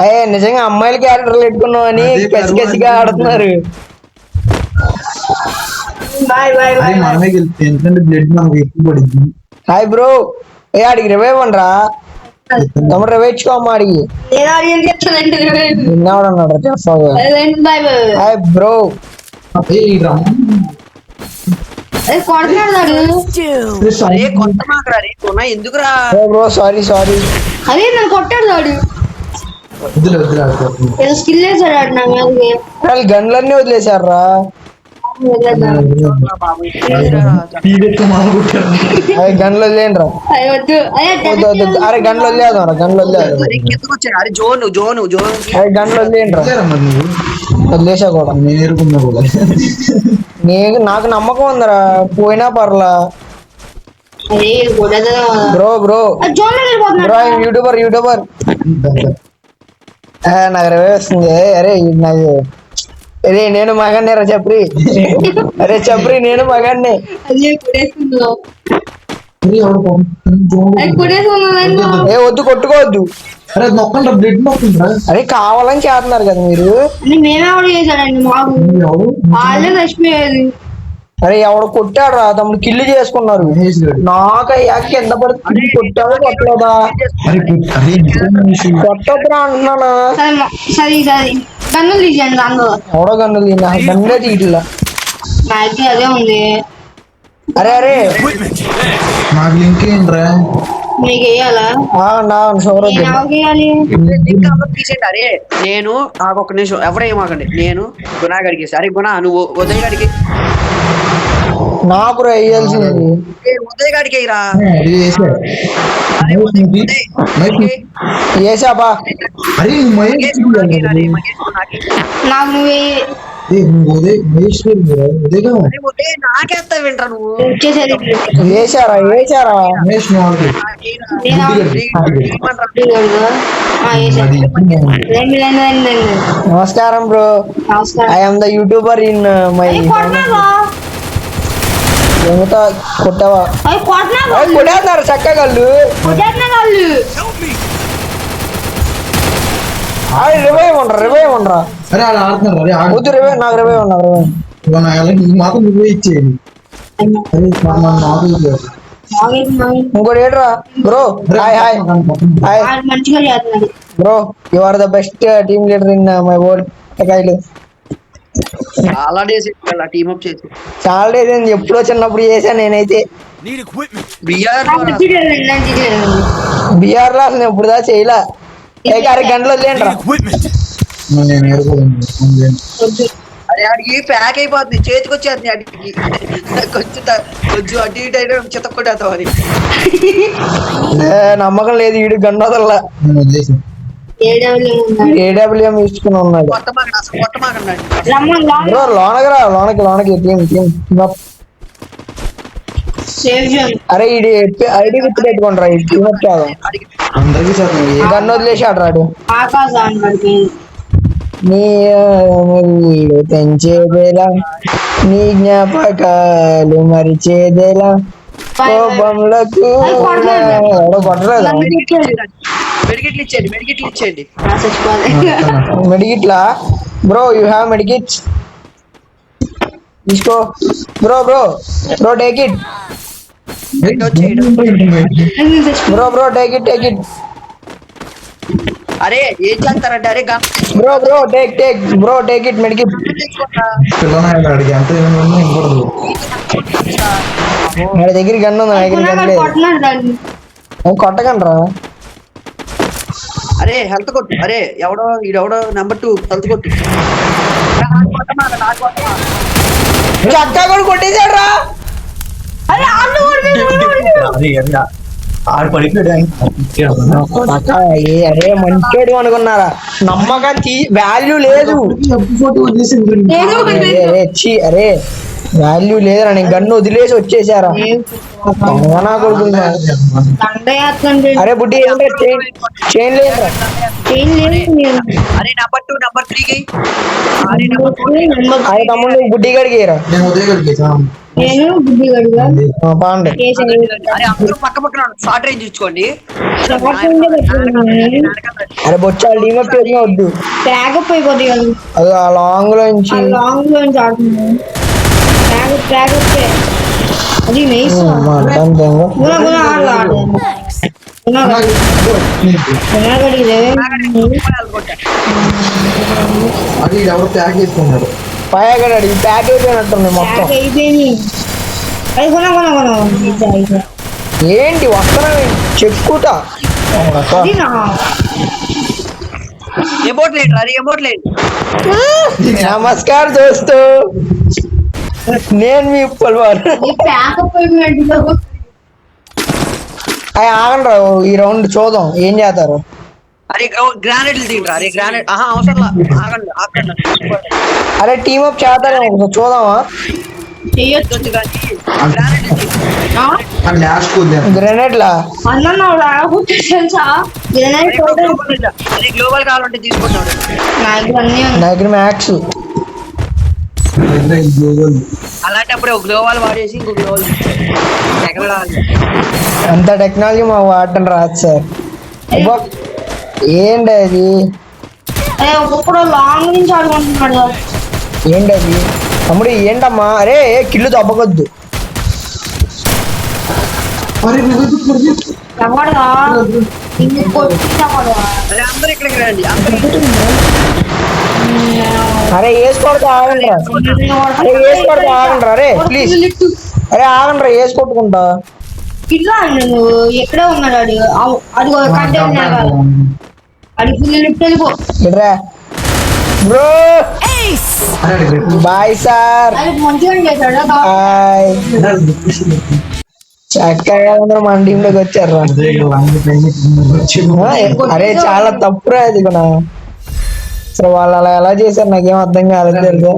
అయ్యే నిజంగా అమ్మాయిల క్యారెక్టర్లు పెట్టుకున్నావు అని కసి కసిగా ఆడుతున్నారు. హాయ్ బ్రో, ఏ ఆడికి రివైవ్ అనరా తమ్ముడు, రివైవ్ ఇచ్చుకో అమ్మ అడిగి నిన్నవాడన్నాడు చేస్తావు. హాయ్ బ్రో, ఎందుకురా బ్రో సారీ సారీ. అదే నన్ను కొట్టాడు స్కిల్ వేసాడు నా మీదకి. వాళ్ళు గన్లన్నీ వదిలేశారా? గన్లు వదిలేండి రా. అరే గన్లు వదిలేదాం రా, గన్లు వదిలేదు. అరే గన్లు వదిలేండి రా, వదిలేసా కూడా. నాకు నమ్మకం ఉందిరా, పోయినా పర్లా. Bro bro bro YouTuber YouTuber నాకు రివైవ్ వస్తుంది. అరే నాకు అరే నేను మగాన్ని రా చప్రి. అరే చప్రి నేను మగాన్ని. ఏ వద్దు కొట్టుకోవద్దు. అరే కావాలని చేస్తున్నారు కదా మీరు. అరే ఎవడు కొట్టాడు రా తమ్ముడు, కిల్లు చేసుకున్నారు. నాకు అయ్యాక ఎంత పడుతుంది, కొట్టావో కొట్టలేదా? కొట్టొద్దురా అంటున్నానా. ఎవడో గన్నులు తీనా, గన్నులే తీయట్లా. అదే ఉంది. అరే అరే నాకు లింక్ ఏంట్రా? మీకు వేయాలా? అరే నేను నాకు ఒక నిమిషం ఎవరేమాకండి, నేను గుణా గడికి. అరే గుణా నువ్వు ఉదయ్ గడికి నాకు వేయాల్సింది. ఉదయ్ గడికి రా. వేసాబా. నాకు నువ్వే నాకెత్తా వింటా నువ్వు. వేసారా వేసారా? నమస్కారం bro, I am the YouTuber in my. ఏమిటా కొట్టావా? కొట్టేస్తున్నారు చక్కగాళ్ళు. రివైవ్ ఉండరా, రివైవ్ ఉండరా. వద్దు రివైవ్, నాకు రివైవ్ ఉన్నా. మాత్రం నువ్వే ఇచ్చేది. ఇంకోటి ఏంట్రా bro. Hi hi hi bro, you are the best team leader in my world. చాలా డేస్ టీమ్ అప్ చేసి, చాలా డేస్ అయింది. ఎప్పుడో చిన్నప్పుడు చేశాను నేనైతే. బిఆర్ లో అసలు ఎప్పుడు దా చేయలే. అరే గంటలు వదిలేంట్రా. అరే అడిగి ప్యాక్ అయిపోతుంది, చేతికి వచ్చేస్తుంది. అడిగి కొంచెం కొంచెం అటు ఇటు అయినా చెత్త కొట్టేస్తావు. అది నమ్మకం లేదు, వీడు గన్ను వదల్లా. ఏడబ్ల్యూఎం ఇచ్చుకుని ఉన్నాడు. బ్రో లోనకి రా, లోనకి లోనకి టీం టీం. అరే ఇది ఐడి గుర్తు పెట్టుకోండి రా, టీం కాదు. గన్ను వదిలేసి ఆడరాడు. నీ తెంచేదేలా, నీ జ్ఞాపకాలు మరిచేదేలా, కోపంలకు కొట్టలేదా? మెడికిట్లా బ్రో, యూ హ్యావ్ మెడికిట్స్ తీసుకో. Bro bro bro take it. Bro bro take it take it. అరే ఏం చేస్తారంటే అరే bro bro take take bro take it medkit. వాడి దగ్గర గన్ను ఉంది, నా దగ్గర గన్ లేదు. కొట్టకండి రా. అరే హెల్త్ కొట్టు. అరే ఎవడో ఈడెవడో నెంబర్ 2 హెల్త్ కొట్టు. అక్క కూడా కొట్టేశాడు రా. అరే మంచోడు అనుకున్నారా? నమ్మకం వాల్యూ లేదు. అరే వాల్యూ లేదురా, నేను గన్ను వదిలేసి వచ్చేసారా. అరే బుడ్డి చైన్ లేదురా. అరే నెంబర్ 2 నెంబర్ 3 అరే తమ్ముడు బుడ్డి గడికి రా. నేను బుద్ధి గడిగా బాగుండే అరే అందరూ పక్క పక్కన షార్ట్ రేంజ్ ఇచ్చుకోండి. అరే బొచ్చాలు టీమ్ అప్ చేసినా వద్దు. ట్యాగప్ అయిపోతుంది కదా అది ఆ లాంగ్ లో నుంచి లాంగ్ లో నుంచి ఆడుతున్నాను. ట్యాగప్ అది నైస్. అది ఎవరు ప్యాక్ చేసుకున్నాడు. పైగా ఈ ప్యాక్ అయిపోయినట్టుంది మొత్తం. అయిపోయింది అది కొన ఏంటి వస్తున్నా చెప్పుకుంటా. ఎమోట్ లేడు అది ఎమోట్ లేదు. నమస్కారం దోస్తు, నేను మీ ఉప్పల్వారు. అవి ఆగండి రా, ఈ రౌండ్ చూద్దాం ఏం చేస్తారు. అరే గ్రానైట్లు తింటారా? అరే గ్రానైట్ అవసరం ఆగండి ఆగండి. అరే టీమ్ అప్ చేస్తారేమో చూద్దామా. చెయ్యొచ్చు లాస్ట్ వద్దాను. గ్రెనేడ్లా అన్న తెలుసా అరే గ్లోబల్ కావాలంటే తీసుకుంటాడు. నాకు అన్నీ నా దగ్గర మ్యాక్స్. అలాంటప్పుడు ఒక గ్లోబల్ వాడేసి ఇంకో గ్లోబల్ ఎక్కడ అంత టెక్నాలజీ మా వాడటం రాదు సార్. అబ్బా, ఏంటి అది? ఒక్కొక్కడు లాంగ్ నుంచి ఆడుకుంటున్నాడు. ఏంటి అది తమ్ముడు? ఏంటమ్మా? అరే కిల్లు తప్పకొద్దు. ఎవడగా కొట్టినవాడు. అరే అందరూ ఇక్కడికి రండి. అందరూ అరే వేసుకోవడం ఆగండి రా. అరే వేసుకోవడం ఆగండి రా. అరే ప్లీజ్, అరే ఆగండి రా, వేసి కొట్టుకుంటా. ఇట్లా నువ్వు ఎక్కడే ఉన్నాడు అది అది కంటైనర్ అది ఫుల్ లిఫ్ట్ వెళ్ళిపో. ఇట్రా బ్రో. Bye sir. అది మంచిగా చేశాడు. బాయ్. చక్కగా అందరూ మన టీమ్ లోకి వచ్చారు. అరే చాలా తప్పురా అది కూడా. అసలు వాళ్ళు అలా ఎలా చేశారు నాకేం అర్థం కాలేదు తెలుసా.